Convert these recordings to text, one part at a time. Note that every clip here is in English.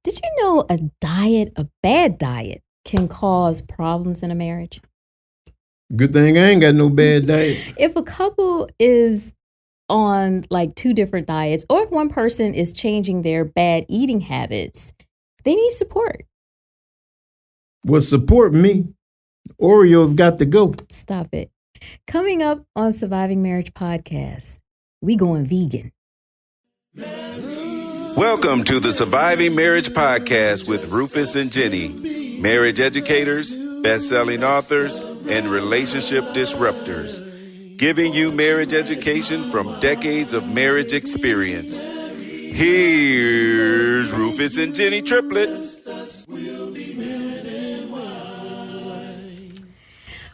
Did you know a bad diet, can cause problems in a marriage? Good thing I ain't got no bad diet. If a couple is on like two different diets, or if one person is changing their bad eating habits, they need support. Well, support me. Oreos got to go. Stop it. Coming up on Surviving Marriage Podcast, we going vegan. Welcome to the Surviving Marriage Podcast with Rufus and Jenny, marriage educators, best-selling authors, and relationship disruptors, giving you marriage education from decades of marriage experience. Here's Rufus and Jenny triplets.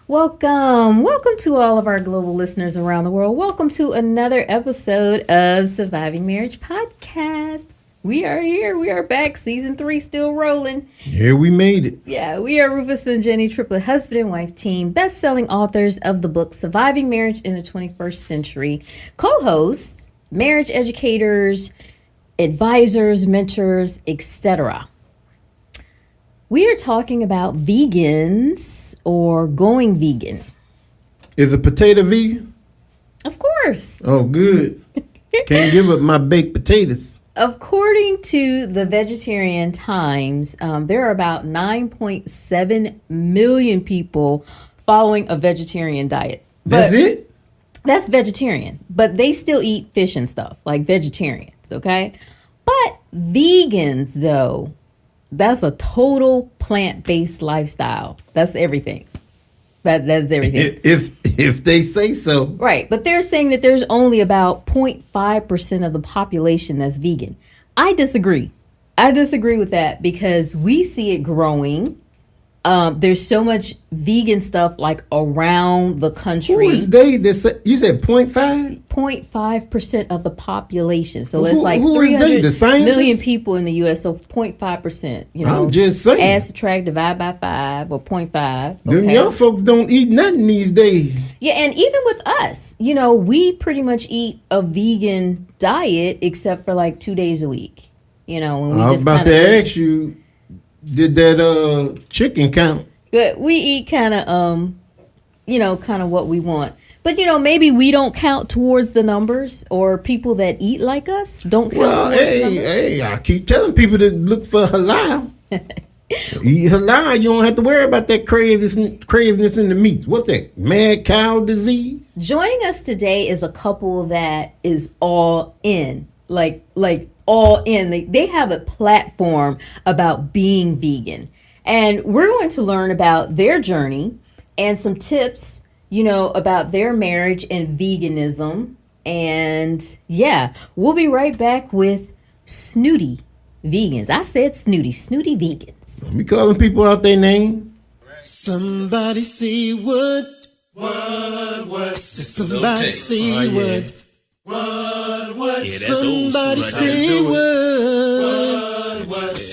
Welcome to all of our global listeners around the world. Welcome to another episode of Surviving Marriage Podcast. We are here. We are back. Season 3 still rolling. Yeah, we made it. Yeah, we are Rufus and Jenny, triplet husband and wife team, best-selling authors of the book Surviving Marriage in the 21st Century, co-hosts, marriage educators, advisors, mentors, etc. We are talking about vegans or going vegan. Is a potato vegan? Of course. Oh, good. Can't give up my baked potatoes. According to the Vegetarian Times, there are about 9.7 million people following a vegetarian diet. That's it? That's vegetarian, but they still eat fish and stuff, like vegetarians, okay? But vegans, though, that's a total plant-based lifestyle. That's everything. That's everything. If they say so. Right. But they're saying that there's only about 0.5% of the population that's vegan. I disagree. I disagree with that because we see it growing. There's so much vegan stuff like around the country. Who is they? You said 0.5? 0.5% of the population. So it's like who is they? The 300 scientists? million people in the U.S. So 0.5%. You know, I'm just saying. Add, subtract, divide by 5 or 0.5. Them young folks don't eat nothing these days. Yeah, and even with us, you know, we pretty much eat a vegan diet except for like 2 days a week. You know, when we I was just about to ask you, did that chicken count? But we eat kind of kind of what we want. But you know, maybe we don't count towards the numbers, or people that eat like us don't count towards the numbers. Hey, I keep telling people to look for halal. Eat halal, you don't have to worry about that craziness in the meats. What's that? Mad cow disease? Joining us today is a couple that is all in, like all in. They have a platform about being vegan, and we're going to learn about their journey and some tips, you know, about their marriage and veganism. And yeah, we'll be right back with Snooty Vegans. I said Snooty Vegans. We calling people out their name. Somebody say what? Somebody say what? What? Yeah, that's old Somebody school. say what?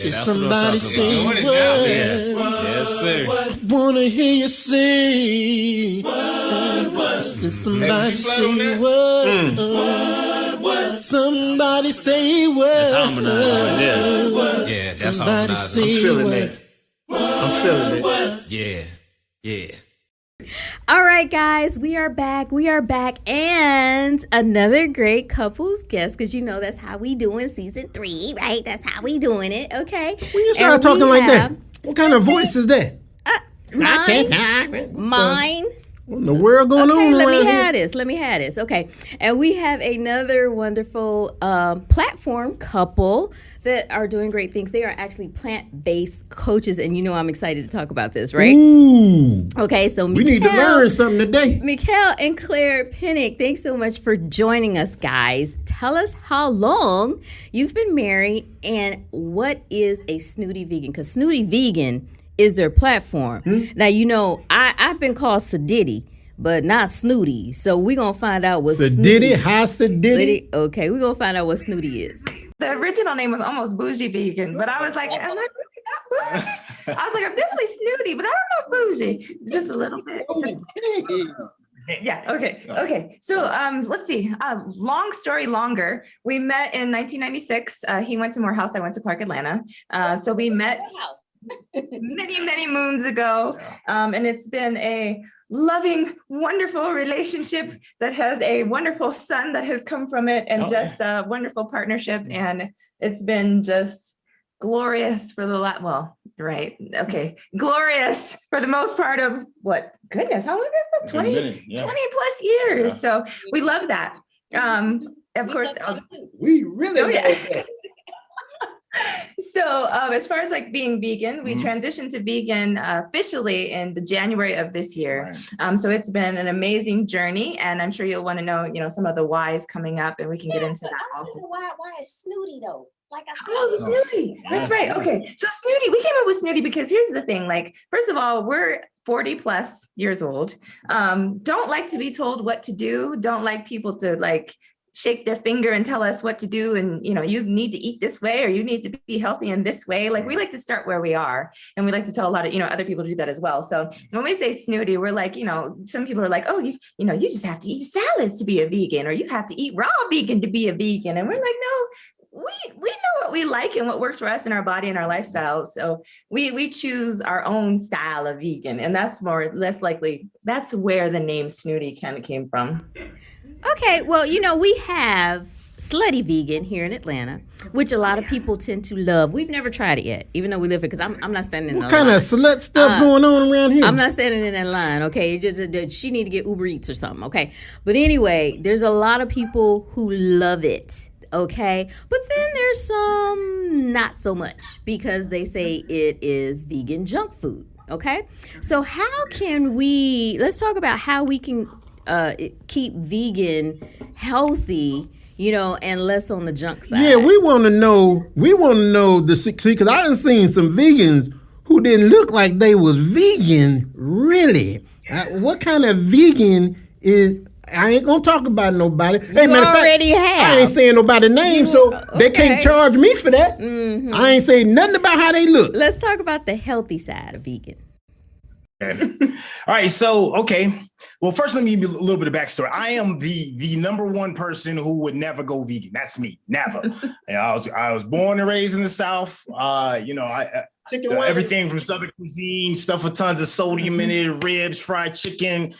Yeah, Somebody say what? Yes, sir. Wanna hear you say what? Somebody say what? Somebody say what? That's harmonized right there. Yeah, that's Somebody harmonized. say I'm feeling what? that. I'm feeling it. Yeah. All right, guys, we are back, and another great couples guest, because you know that's how we doing season 3, right? That's how we doing it, okay? When you start talking like that, what kind of voice is that? Mine. What in the world going on Let around me have this. Okay. And we have another wonderful platform couple that are doing great things. They are actually plant-based coaches, and you know I'm excited to talk about this, right? Ooh. Okay, so We need to learn something today. Mikhal and Claire Penick, thanks so much for joining us, guys. Tell us how long you've been married and what is a Snooty Vegan? Because Snooty Vegan is their platform. Now, you know, I've been called Sadiddy, but not Snooty. So we're going to find out what Sadiddy, how Sadiddy? Okay, we're going to find out what Snooty is. The original name was almost Bougie Vegan, but I was like, am I really that bougie? I was like, I'm definitely snooty, but I don't know bougie. Just a little bit. Yeah. Okay. Okay. So let's see. Long story longer. We met in 1996. He went to Morehouse. I went to Clark Atlanta. So we met many moons ago. And it's been a loving, wonderful relationship that has a wonderful son that has come from it, and just a wonderful partnership. And it's been just glorious for the glorious for the most part of what? Goodness, how long is it? 20 plus years. So we love that. Of course, we really love that. So as far as like being vegan, we transitioned to vegan officially in the January of this year. So it's been an amazing journey, and I'm sure you'll want to know, some of the whys coming up, and we can get into that also. Why is Snooty though? Like I said, the Snooty. That's right. Okay. So Snooty, we came up with Snooty because here's the thing. Like, first of all, we're 40 plus years old. Don't like to be told what to do. Don't like people to like shake their finger and tell us what to do. And, you need to eat this way, or you need to be healthy in this way. Like, we like to start where we are. And we like to tell a lot of, other people to do that as well. So when we say Snooty, we're like, some people are like, oh, you just have to eat salads to be a vegan, or you have to eat raw vegan to be a vegan. And we're like, no, we know what we like and what works for us in our body and our lifestyle. So we choose our own style of vegan. And that's less likely, that's where the name Snooty kind of came from. Okay, well, we have Slutty Vegan here in Atlanta, which a lot of people tend to love. We've never tried it yet, even though we live here, because I'm not standing in the line. What kind of slut stuff going on around here? I'm not standing in that line, okay? She need to get Uber Eats or something, okay? But anyway, there's a lot of people who love it, okay? But then there's some not so much, because they say it is vegan junk food, okay? So how can let's talk about how we can keep vegan healthy, and less on the junk side. Yeah, we want to know because I done seen some vegans who didn't look like they was vegan, really. What kind of vegan is, I ain't gonna talk about nobody. Hey, man, already have. I ain't saying nobody's name, they can't charge me for that. Mm-hmm. I ain't saying nothing about how they look. Let's talk about the healthy side of vegan. All right, so okay. Well, first let me give you a little bit of backstory. I am the number one person who would never go vegan. That's me, never. I was born and raised in the South. Everything from Southern cuisine, stuff with tons of sodium in it, ribs, fried chicken,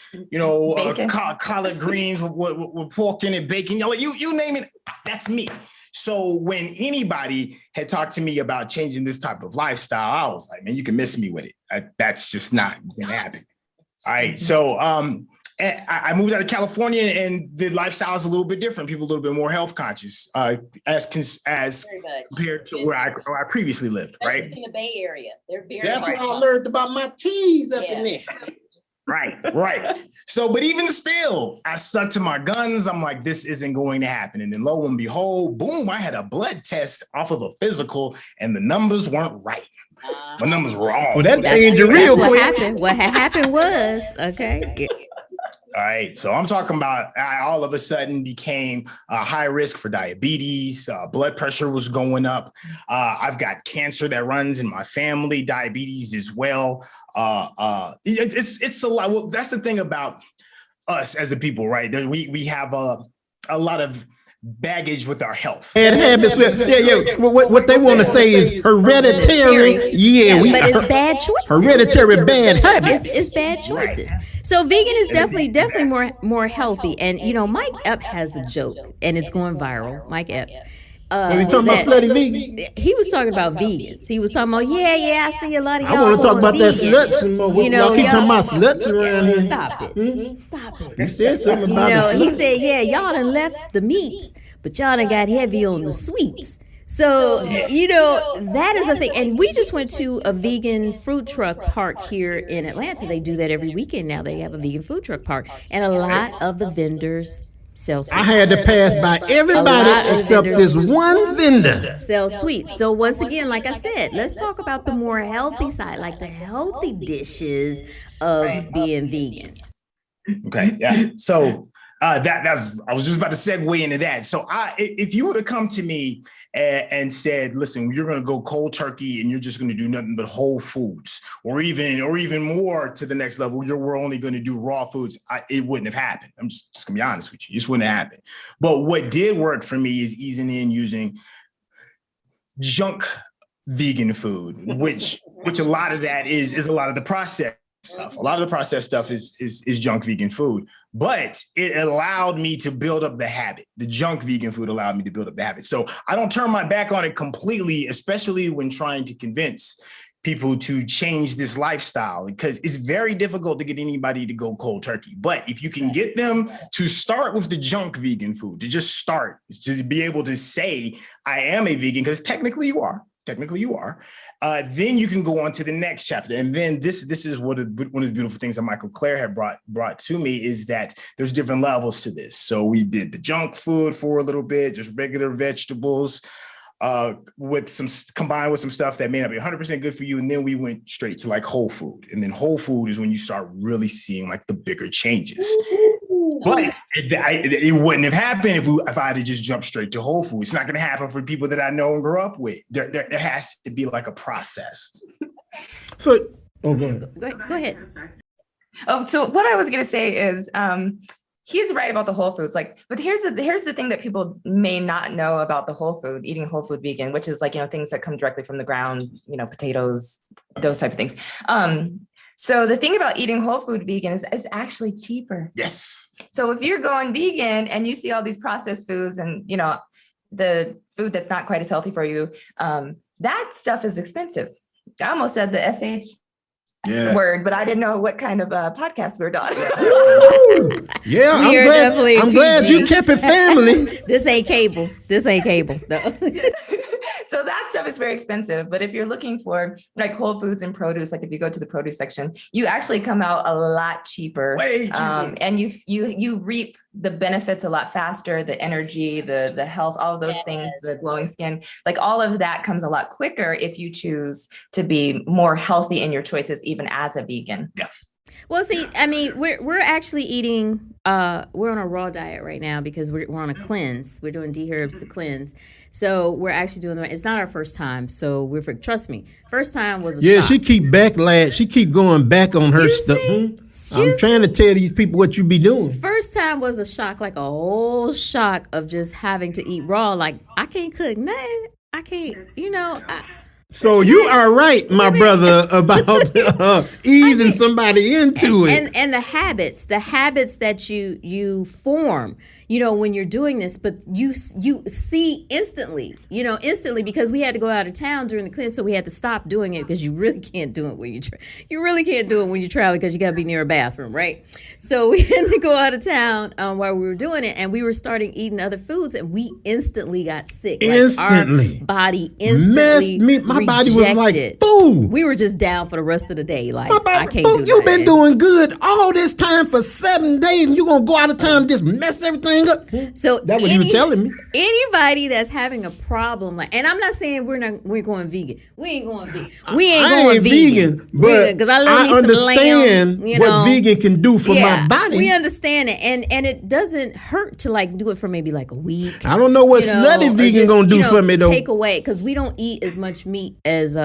collard greens with pork in it, bacon. You name it, that's me. So when anybody had talked to me about changing this type of lifestyle, I was like, man, you can miss me with it. That's just not gonna happen. All right. So I moved out of California, and the lifestyle is a little bit different. People a little bit more health conscious as compared to where I previously lived. Right. In the Bay Area, they're very. That's what I learned about my teas up in there. Right. So, but even still, I stuck to my guns. I'm like, this isn't going to happen. And then lo and behold, boom, I had a blood test off of a physical, and the numbers weren't right. My numbers were wrong. Well, that changed real quick. What happened was, okay. All right. So I'm talking about I all of a sudden became high risk for diabetes. Blood pressure was going up. I've got cancer that runs in my family, diabetes as well. It's a lot. Well, that's the thing about us as a people, right? We have a lot of baggage with our health. Bad habits. Yeah. What they want to say is hereditary. Yeah, but it's bad choices. Hereditary bad habits. It's bad choices. So vegan is definitely more healthy. And Mike Epps has a joke, and it's going viral. Mike Epps. Are you talking about slutty vegan? He was talking about vegans. He was talking about, I see a lot of y'all. I want to talk about that sluts and more. Y'all keep talking about sluts around here. Stop it. You said something about the He said, y'all done left the meats, but y'all done got heavy on the sweets. So, that is a thing. And we just went to a vegan food truck park here in Atlanta. They do that every weekend now. They have a vegan food truck park. And a lot of the vendors sell sweets. I had to pass by everybody except this one vendor. Sell sweets. So once again, like I said, let's talk about the more healthy side, like the healthy dishes of being vegan. Okay, yeah. So I was just about to segue into that. So if you were to come to me and said, listen, you're going to go cold turkey and you're just going to do nothing but whole foods, or even more to the next level, we're only going to do raw foods, it wouldn't have happened. I'm just going to be honest with you. It just wouldn't have happened. But what did work for me is easing in using junk vegan food, which a lot of that is a lot of the processed stuff. A lot of the processed stuff is junk vegan food, but it allowed me to build up the habit. The junk vegan food allowed me to build up the habit. So I don't turn my back on it completely, especially when trying to convince people to change this lifestyle, because it's very difficult to get anybody to go cold turkey. But if you can get them to start with the junk vegan food, to just start, to be able to say, I am a vegan, because technically you are, then you can go on to the next chapter. And then this is one of the beautiful things that Mikhal Claire had brought to me, is that there's different levels to this. So we did the junk food for a little bit, just regular vegetables, with some combined with some stuff that may not be 100% good for you. And then we went straight to like whole food. And then whole food is when you start really seeing like the bigger changes. But it wouldn't have happened if I had to just jump straight to whole food. It's not going to happen for people that I know and grew up with. There has to be like a process. So, go ahead. I'm sorry. Oh, so what I was going to say is, he's right about the whole foods. But here's the thing that people may not know about the whole food, eating whole food vegan, which is like, things that come directly from the ground, potatoes, those type of things. So the thing about eating whole food vegan is it's actually cheaper. Yes. So if you're going vegan and you see all these processed foods and, the food that's not quite as healthy for you, that stuff is expensive. I almost said the SH word, but I didn't know what kind of podcast we were on. Yeah, I'm glad you kept it family. This ain't cable. No. So that stuff is very expensive. But if you're looking for like whole foods and produce, like if you go to the produce section, you actually come out a lot cheaper. Way cheaper. And you reap the benefits a lot faster, the energy, the health, all of those things, the glowing skin, like all of that comes a lot quicker if you choose to be more healthy in your choices, even as a vegan. Yeah. Well, see, I mean, we're actually eating, we're on a raw diet right now because we're on a cleanse. We're doing D-Herbs to cleanse. So we're actually doing it's not our first time. So trust me, first time was a shock. She keep backlash. She keep going back on her stuff. I'm trying to tell these people what you be doing. First time was a shock, like a whole shock of just having to eat raw. Like, I can't cook nothing. I can't, So you are right, my brother, about easing somebody into it. And the habits that you form, when you're doing this, but you see instantly, because we had to go out of town during the cleanse, so we had to stop doing it because you really can't do it when you really can't do it when you're traveling because you got to be near a bathroom, right? So we had to go out of town while we were doing it, and we were starting eating other foods, and we instantly got sick. Instantly, our body instantly my body was like, boo. We were just down for the rest of the day. Like, I can't do You've been doing good all this time for 7 days, and you gonna go out of town and just mess everything up. So that's what you were telling me. Anybody that's having a problem, and I'm not saying we're going vegan. We ain't going vegan. But because I love me understand some lamb, what vegan can do for my body. We understand it, and it doesn't hurt to like do it for maybe like a week. I don't know what Snooty Vegan gonna do for me though. Take away, because we don't eat as much meat as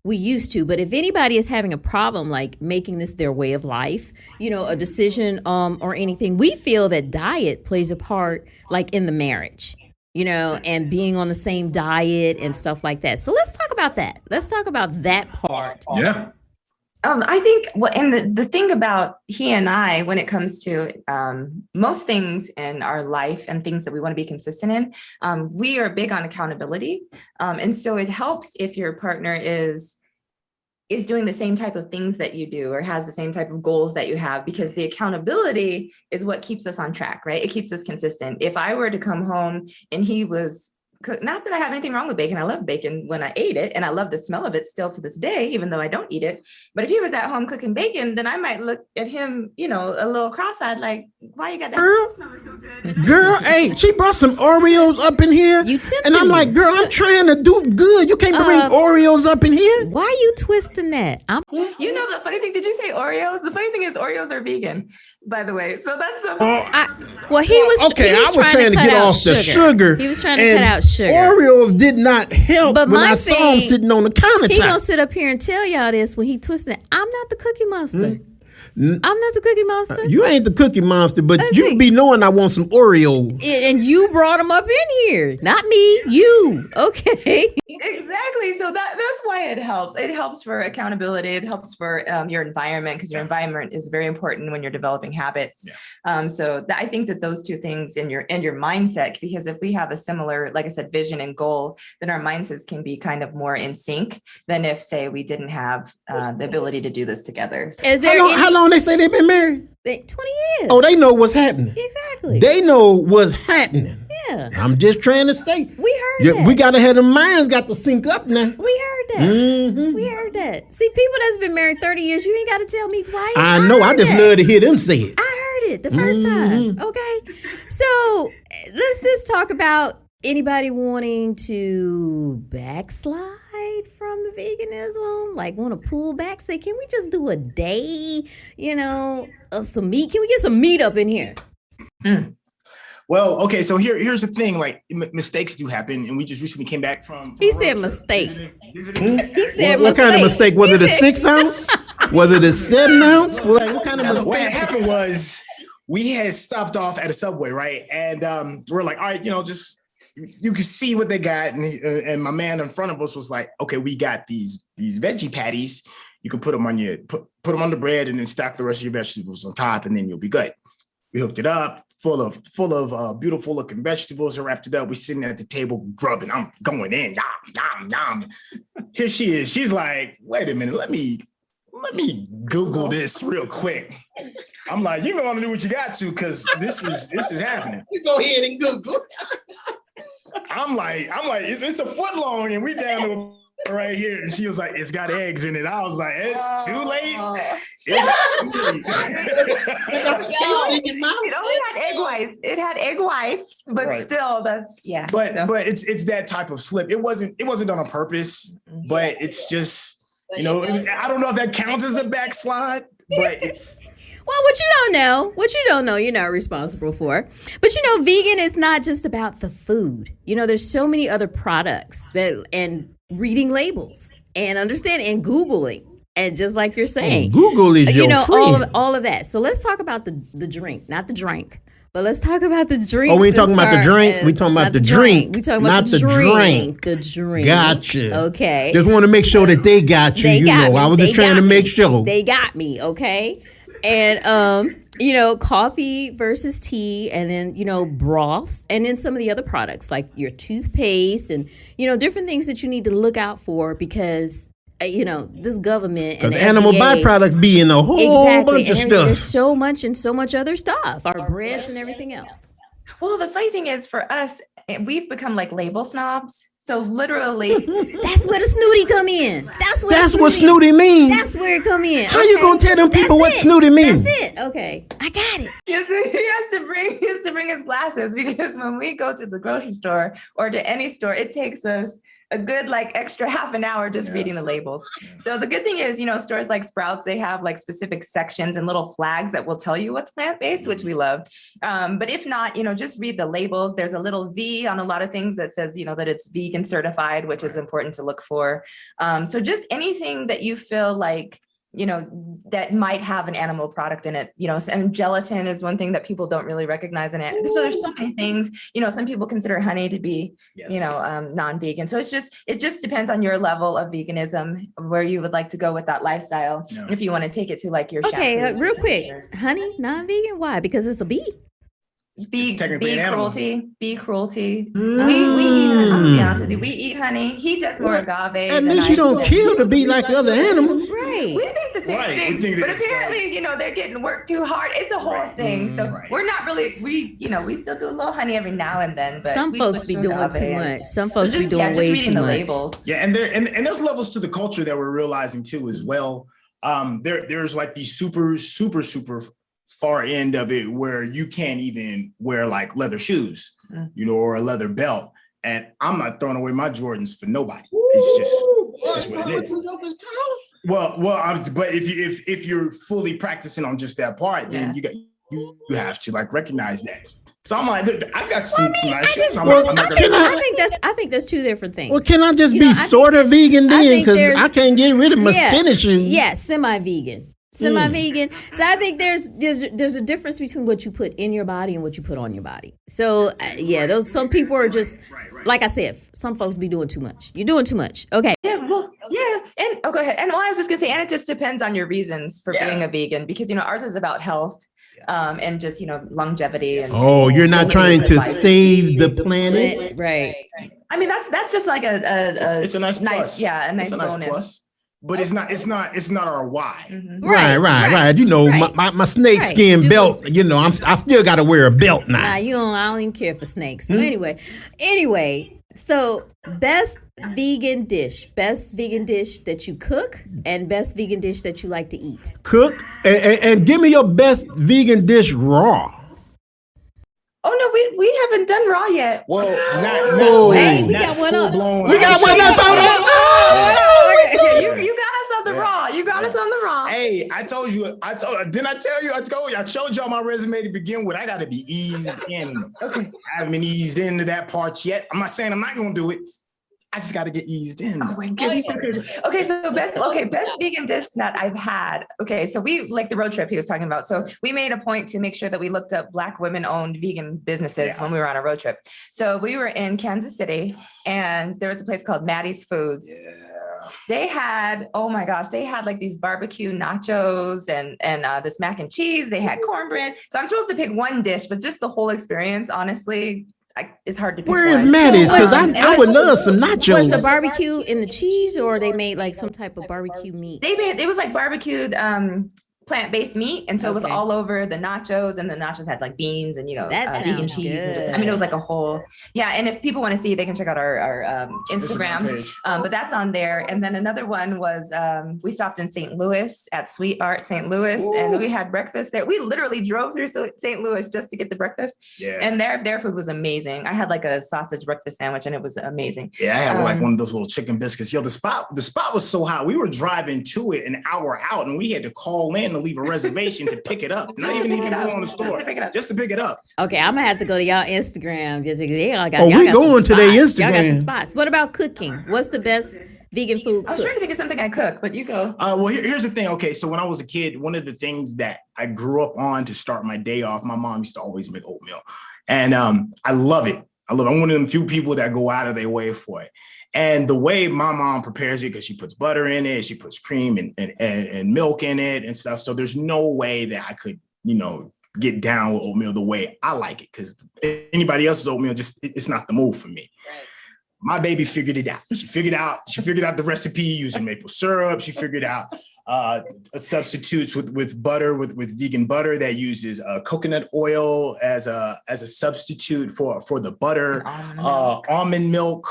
we used to. But if anybody is having a problem like making this their way of life, a decision or anything, we feel that diet plays a part like in the marriage, and being on the same diet and stuff like that. So let's talk about that. Let's talk about that part. Yeah. I think, and the thing about he and I, when it comes to most things in our life and things that we want to be consistent in, we are big on accountability. And so it helps if your partner is doing the same type of things that you do or has the same type of goals that you have, because the accountability is what keeps us on track, right? It keeps us consistent. If I were to come home and he was not that I have anything wrong with bacon. I love bacon when I ate it, and I love the smell of it still to this day, even though I don't eat it. But if he was at home cooking bacon, then I might look at him, a little cross-eyed, like, why you got that smell so good? Girl, hey, she brought some Oreos up in here. And I'm like, girl, I'm trying to do good. You can't bring Oreos up in here. Why are you twisting that? The funny thing, did you say Oreos? The funny thing is Oreos are vegan. by the way. So that's the. Well, he was okay. He was I was trying to cut get out off the sugar. He was trying to and cut out sugar. Oreos did not help But when my I saw him thing- sitting on the He gonna countertop. sit up here and tell y'all this when he twisted. I'm not the Cookie Monster. I'm not the Cookie Monster. You ain't the Cookie Monster, but That's you it. be knowing I want some Oreos. And you brought him up in here, not me. You okay? Exactly. So that's why it helps. It helps for accountability. It helps for your environment, because your environment is very important when you're developing habits. I think that those two things in your mindset, because if we have a similar, like I said, vision and goal, then our mindsets can be kind of more in sync than if, say, we didn't have the ability to do this together. Is there How long they say they've been married? 20 years. Oh, they know what's happening. Exactly. They know what's happening. Yeah. I'm just trying to say. We heard that. We gotta have the minds got to sync up now. We heard that. Mhm. We heard that. See, people that's been married 30 years, you ain't got to tell me twice. I know. I heard just that. love to hear them say it. I heard it the first time. Okay. So let's just talk about anybody wanting to backslide from the veganism, like want to pull back, say, can we just do a day, of some meat? Can we get some meat up in here? Well, okay, so here's the thing, like mistakes do happen, and we just recently came back from He a said road trip. mistake. Visiting- He said What kind of mistake? Was it a He said- 6 ounce? Was it a 7 ounce? What kind of What mistake? happened was we had stopped off at a Subway, right? And we're like, all right, just you can see what they got, and my man in front of us was like, okay, we got these veggie patties. You can put them on put them on the bread, and then stack the rest of your vegetables on top, and then you'll be good. We hooked it up, full of beautiful looking vegetables, and wrapped it up. We sitting at the table grubbing. I'm going in, yum, yum, yum. Here she is. She's like, wait a minute, let me Google this real quick. I'm like, you know how to do what you got to, because this is happening. You go ahead and Google. I'm like, it's a foot long, and we down to right here. And she was like, it's got eggs in it. I was like, it's too late. It's too late. It only had egg whites. It had egg whites, but Right. still, that's But so. it's that type of slip. It wasn't done on purpose, but it's just, I don't know if that counts as a backslide, but it's. Well, what you don't know, you're not responsible for. But vegan is not just about the food. There's so many other products and reading labels and understanding and Googling. And just like you're saying, Google is your friend. all of that. So let's talk about the drink, not the drink. But let's talk about the drink. Oh, we ain't talking about the drink. We talking about the drink. We talking not about the drink. The drink. Gotcha. Okay. Just want to make sure that they got you. They got me. I was just They trying to got make me. sure. They got me. Okay. And coffee versus tea, and then broths, and then some of the other products like your toothpaste and different things that you need to look out for, because this government and Because the animal FDA, byproducts be in a whole exactly, bunch of and there's stuff. so much and so much other stuff, our breads and everything else. Well, the funny thing is, for us, we've become like label snobs. So literally, That's where the snooty come in. That's what snooty means. That's where it come in. How you gonna tell them people what That's it. snooty means? That's it. Okay, I got it. he has to bring his glasses, because when we go to the grocery store or to any store, it takes us a good extra half an hour just reading the labels. So the good thing is, stores like Sprouts, they have specific sections and little flags that will tell you what's plant-based, which we love. But if not, just read the labels. There's a little V on a lot of things that says, that it's vegan certified, which is important to look for. So just anything that you feel like, that might have an animal product in it, and gelatin is one thing that people don't really recognize in it. So there's so many things, some people consider honey to be, non-vegan. So it just depends on your level of veganism, where you would like to go with that lifestyle. No. If you want to take it to your Okay, shampoo. real quick, honey, non-vegan? Why? Because it's a bee. It's technically an animal. Bee cruelty. We eat, I'll be honest with you, we eat honey. He does more agave. At than least I you don't do. kill the bee like other animals. Right. We think the same Right, we thing, think but that it's apparently, they're getting worked too hard. It's a whole thing. So right. we're not really, we still do a little honey every now and then, but Some we folks switch be to doing agave. too much. Some So folks be just, doing just way reading too the much. labels. Yeah, and there's levels to the culture that we're realizing too as well. There's these super far end of it where you can't even wear leather shoes, or a leather belt. And I'm not throwing away my Jordans for nobody. It's just what it is. Well, but if you're fully practicing on just that part, then you you have to like recognize that. So I'm like, I got some nice shit. I think that's two different things. Well, can I just be sort of vegan then? Because I can't get rid of my tennis shoes. Yeah, semi-vegan. Semi-vegan. So I think there's a difference between what you put in your body and what you put on your body. So those some people are just like I said, some folks be doing too much. You're doing too much. Okay. Yeah, and go ahead. And I was just gonna say, and it just depends on your reasons for being a vegan, because ours is about health. And just longevity. And you're not trying to save the planet, right? I mean, that's just like it's a nice plus. A nice bonus. Plus. But it's not our why. Mm-hmm. Right. My snake skin belt. I still got to wear a belt now. Nah, I don't even care for snakes. So anyway. So best vegan dish that you cook, and best vegan dish that you like to eat. Cook and give me your best vegan dish raw. Oh no, we haven't done raw yet. Well, we got one up. We got one up. You got us on the raw. You got us on the raw. Hey, I told you. Didn't I tell you? I showed y'all my resume to begin with. I got to be eased in. Okay. I haven't been eased into that part yet. I'm not saying I'm not going to do it. I just got to get eased in. Oh my goodness. Okay, so best vegan dish that I've had. Okay, so we like the road trip he was talking about. So we made a point to make sure that we looked up Black women-owned vegan businesses when we were on a road trip. So we were in Kansas City, and there was a place called Maddie's Foods. Yeah. They had, oh my gosh, they had like these barbecue nachos and this mac and cheese. They had cornbread. So I'm supposed to pick one dish, but just the whole experience, honestly, it's hard to pick. Where is Maddie's? Because I would love some nachos. Was the barbecue in the cheese, or they made like some type of barbecue meat? It was like barbecued plant-based meat, and so it was all over the nachos, and the nachos had like beans and vegan cheese, and just it was like a whole and if people want to see, they can check out our Instagram but that's on there. And then another one was we stopped in St. Louis at Sweet Art St. Louis. Ooh. And we had breakfast there. We literally drove through St. Louis just to get the breakfast, and their food was amazing. I had like a sausage breakfast sandwich, and it was amazing. I had like one of those little chicken biscuits. The spot was so hot, we were driving to it an hour out, and we had to call in to leave a reservation to pick it up. Not even go on the store. Just to pick it up. Okay, I'm gonna have to go to y'all Instagram. We going to their Instagram. Y'all got some spots. What about cooking? What's the best vegan food? I was trying to think of something I cook, but you go. Well, here's the thing. Okay, so when I was a kid, one of the things that I grew up on to start my day off, my mom used to always make oatmeal, and I love it. I'm one of them few people that go out of their way for it. And the way my mom prepares it, because she puts butter in it, she puts cream and milk in it and stuff. So there's no way that I could, get down with oatmeal the way I like it, because anybody else's oatmeal it's not the move for me. Right. My baby figured it out. She figured out the recipe using maple syrup. She figured out substitutes with butter, with vegan butter that uses coconut oil as a substitute for the butter, almond milk.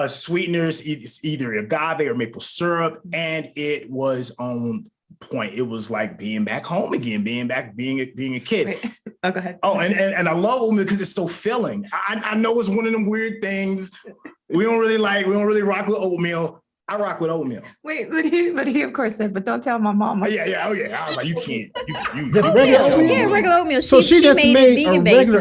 Sweeteners, either agave or maple syrup, and it was on point. It was like being back home again, being a kid. Wait. Oh, go ahead. Oh, and I love oatmeal because it's so filling. I know it's one of them weird things we don't really rock with oatmeal. I rock with oatmeal. Wait, but he of course said, but don't tell my mama. Yeah. Oh yeah. I was like, you can't. Just regular oatmeal? Yeah, regular oatmeal. She just made it vegan based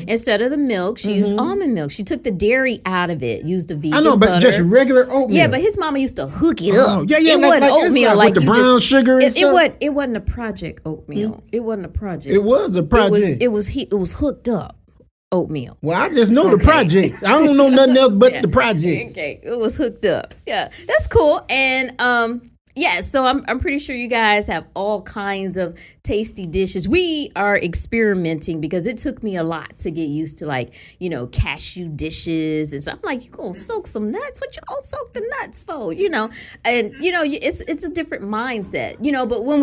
instead of the milk. She used almond milk. She took the dairy out of it. Used the vegan. I know, but butter. Just regular oatmeal. Yeah, but his mama used to hook it up. Yeah. It wasn't oatmeal like with the brown sugar. And stuff. It wasn't a project oatmeal. It wasn't a project. It was a project. It was hooked up oatmeal. Well, I just know the projects. I don't know nothing else but the projects. Okay, it was hooked up. Yeah, that's cool. And so I'm pretty sure you guys have all kinds of tasty dishes. We are experimenting because it took me a lot to get used to cashew dishes and stuff. I'm like, you gonna soak some nuts? What you gonna soak the nuts for? And it's a different mindset. But when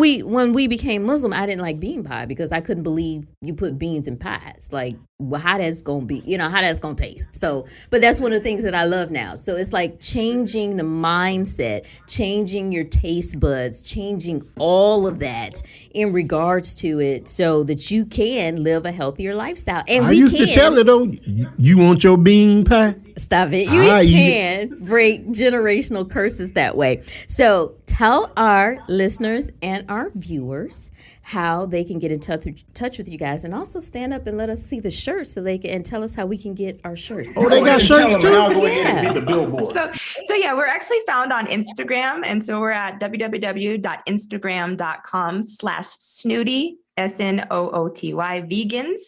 we became Muslim, I didn't like bean pie because I couldn't believe you put beans in pies. Like, well, how that's gonna be? How that's gonna taste? So, but that's one of the things that I love now. So it's like changing the mindset, changing your taste buds, changing all of that in regards to it so that you can live a healthier lifestyle. And I used to tell her, though, you want your bean pie? Stop it. You can break generational curses that way. So tell our listeners and our viewers how they can get in touch with you guys, and also stand up and let us see the shirts so they can, and tell us how we can get our shirts. Oh, they got shirts too? Yeah. The billboard. So yeah, we're actually found on Instagram. And so we're at www.instagram.com/snooty, SNOOTY vegans,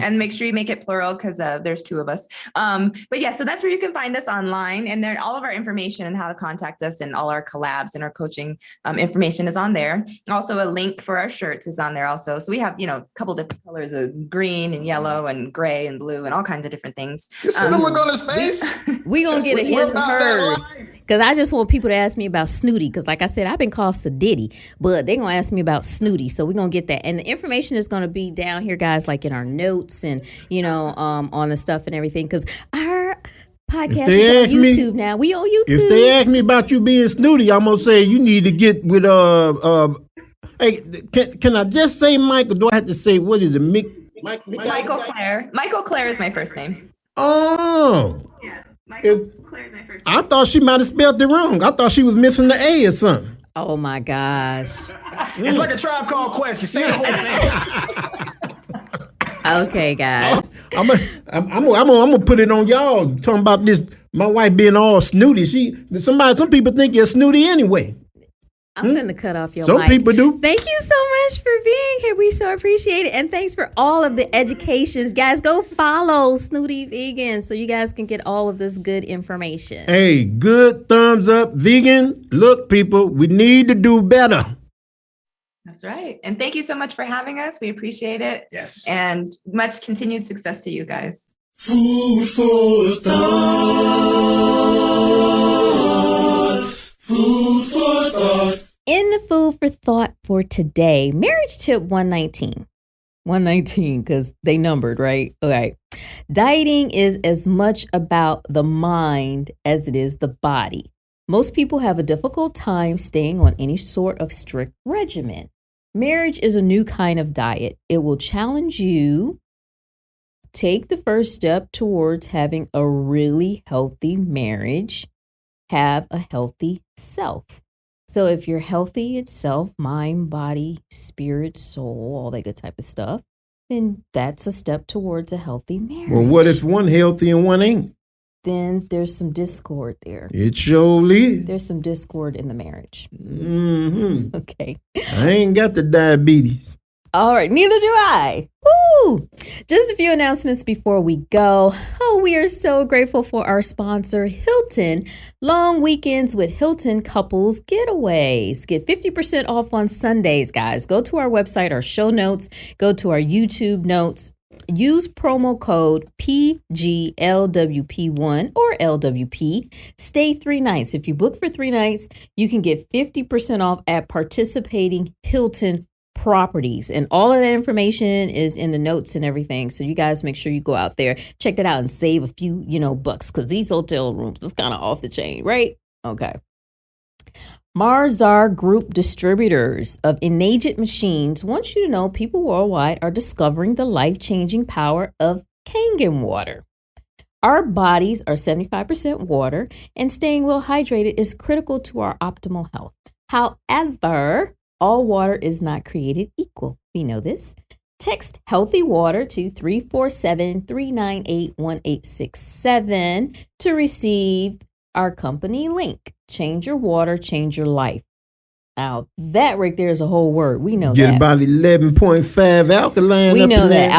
and make sure you make it plural because there's two of us. But yeah, so that's where you can find us online, and there all of our information and how to contact us and all our collabs and our coaching information is on there. Also, a link for our shirts is on there also. So we have, a couple different colors of green and yellow and gray and blue and all kinds of different things. You see the look on his face? We gonna get a his and hers. Because I just want people to ask me about Snooty. Because like I said, I've been called Sadiddy, but they're going to ask me about Snooty. So we're going to get that. And the information is going to be down here, guys, like in our notes and, on the stuff and everything. Because our podcast is on YouTube now. We on YouTube. If they ask me about you being Snooty, I'm going to say you need to get with, hey, can I just say Michael? Do I have to say, what is it? Mikhal Claire. Mikhal Claire is my first name. Oh. Yeah. Mikhal Claire is my first name. I thought she might have spelled it wrong. I thought she was missing the A or something. Oh my gosh. It's like a Tribe Called Quest. You say the whole thing. Okay, guys. I'm gonna put it on y'all talking about this. My wife being all snooty. Some people think you're snooty anyway. I'm going to cut off your mic. Some people do. Thank you so much for being here. We so appreciate it. And thanks for all of the educations. Guys, go follow Snooty Vegans so you guys can get all of this good information. Hey, good thumbs up, vegan. Look, people, we need to do better. That's right. And thank you so much for having us. We appreciate it. Yes. And much continued success to you guys. Food for thought. Food for thought. In the food for thought for today, marriage tip 119. 119 because they numbered, right? All right. Dieting is as much about the mind as it is the body. Most people have a difficult time staying on any sort of strict regimen. Marriage is a new kind of diet. It will challenge you. Take the first step towards having a really healthy marriage. Have a healthy self. So if you're healthy itself, mind, body, spirit, soul, all that good type of stuff, then that's a step towards a healthy marriage. Well, what if one healthy and one ain't? Then there's some discord there. It surely. There's some discord in the marriage. Mm-hmm. Okay. I ain't got the diabetes. All right, neither do I. Woo! Just a few announcements before we go. Oh, we are so grateful for our sponsor, Hilton. Long weekends with Hilton couples getaways. Get 50% off on Sundays, guys. Go to our website, our show notes. Go to our YouTube notes. Use promo code PGLWP1 or LWP. Stay 3 nights. If you book for 3 nights, you can get 50% off at participating Hilton properties, and all of that information is in the notes and everything. So you guys make sure you go out there, check that out, and save a few, bucks, because these hotel rooms is kind of off the chain, right? Okay. Marzar Group distributors of Enagent machines want you to know people worldwide are discovering the life-changing power of Kangen water. Our bodies are 75% water, and staying well hydrated is critical to our optimal health. However, all water is not created equal. We know this. Text healthy water to 347-398-1867 to receive our company link. Change your water, change your life. Now, that right there is a whole word. We know Get that. about 11.5 alkaline. We up know in that there.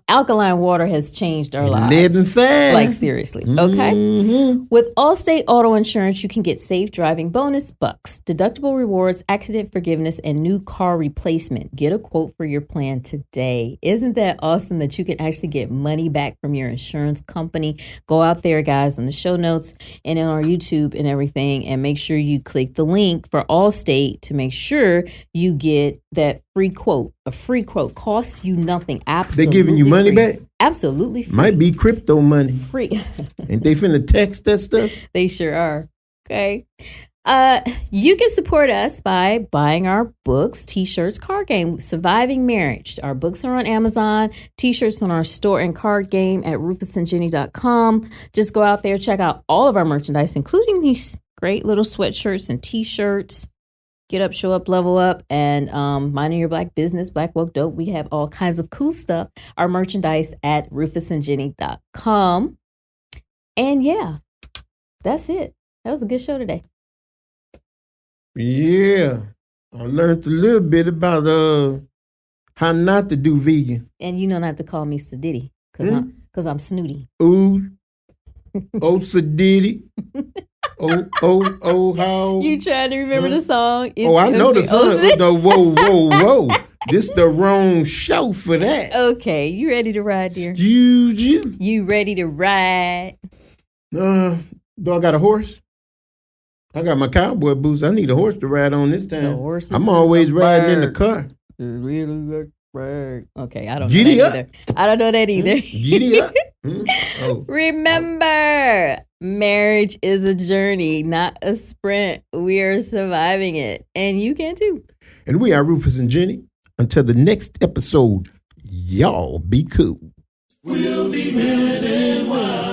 alkaline water has changed our lives. 11.5. Like seriously. Okay. Mm-hmm. With Allstate Auto Insurance, you can get safe driving bonus bucks, deductible rewards, accident forgiveness, and new car replacement. Get a quote for your plan today. Isn't that awesome that you can actually get money back from your insurance company? Go out there, guys, on the show notes and on our YouTube and everything, and make sure you click the link for Allstate to make sure you get that free quote. A free quote costs you nothing. Absolutely. They giving you money free. back? Absolutely free. Might be crypto money. Free. Ain't they finna text that stuff? They sure are. Okay. You can support us by buying our books, t-shirts, card game, Surviving Marriage. Our books are on Amazon, t-shirts on our store and card game at RufusandJenny.com. Just go out there, check out all of our merchandise, including these great little sweatshirts and t-shirts. Get up, show up, level up, and minding your black business, Black Woke Dope. We have all kinds of cool stuff. Our merchandise at RufusandJenny.com. And yeah, that's it. That was a good show today. Yeah. I learned a little bit about how not to do vegan. And you know not to call me Sadiddy, because I'm snooty. Ooh. Oh, Sadiddy. How? You trying to remember the song? I know the song. No, whoa. This the wrong show for that. Okay, you ready to ride, dear? Excuse you. You ready to ride? Do I got a horse? I got my cowboy boots. I need a horse to ride on this time. I'm always riding in the car. Okay, I don't know Giddy that up. either. I don't know that either. Giddy up. Remember, marriage is a journey, not a sprint. We are surviving it, and you can too. And we are Rufus and Jenny. Until the next episode, y'all be cool. We'll be men and wives.